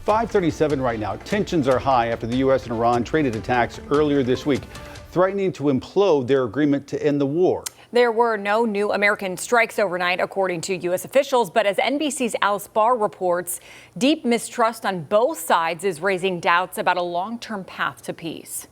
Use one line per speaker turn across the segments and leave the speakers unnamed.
5:37 right now. Tensions are high after the U.S. and Iran traded attacks earlier this week, threatening to implode their agreement to end the war.
There were no new American strikes overnight, according to U.S. officials. But as NBC's Alice Barr reports, deep mistrust on both sides is raising doubts about a long-term path to peace.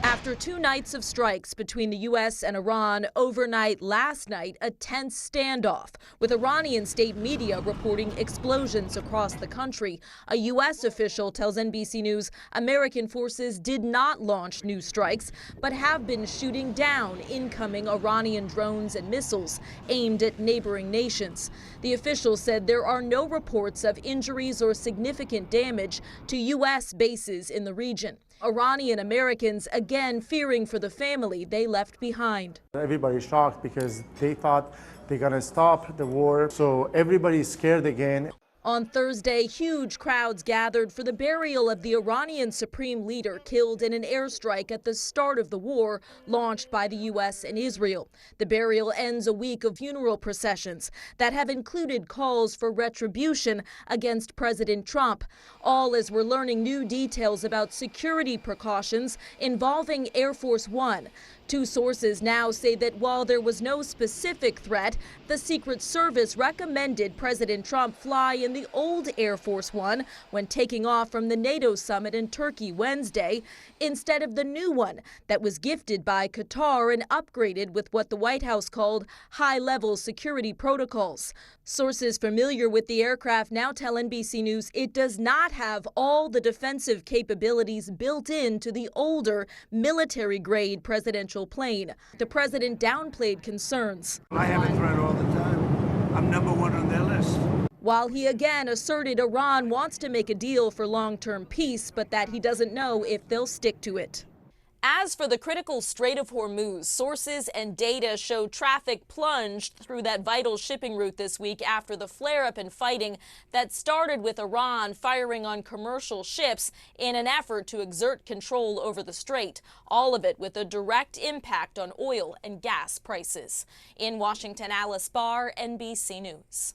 After 2 nights of strikes between the U.S. and Iran overnight last night, a tense standoff, with Iranian state media reporting explosions across the country. A U.S. official tells NBC News American forces did not launch new strikes, but have been shooting down incoming Iranian drones and missiles aimed at neighboring nations. The official said there are no reports of injuries or significant damage to U.S. bases in the region. Iranian Americans again fearing for the family they left behind.
Everybody's shocked because they thought they're going to stop the war, so everybody's scared again.
On Thursday, huge crowds gathered for the burial of the Iranian supreme leader killed in an airstrike at the start of the war launched by the U.S. and Israel. The burial ends a week of funeral processions that have included calls for retribution against President Trump, all as we're learning new details about security precautions involving Air Force One. 2 sources now say that while there was no specific threat, the Secret Service recommended President Trump fly in the old Air Force One when taking off from the NATO summit in Turkey Wednesday, instead of the new one that was gifted by Qatar and upgraded with what the White House called high-level security protocols. Sources familiar with the aircraft now tell NBC News it does not have all the defensive capabilities built into the older military-grade presidential plane. The president downplayed concerns.
I have a threat all the time. I'm number 1 on their list.
While he again asserted Iran wants to make a deal for long-term peace, but that he doesn't know if they'll stick to it. As for the critical Strait of Hormuz, sources and data show traffic plunged through that vital shipping route this week after the flare-up in fighting that started with Iran firing on commercial ships in an effort to exert control over the strait, all of it with a direct impact on oil and gas prices. In Washington, Alice Barr, NBC News.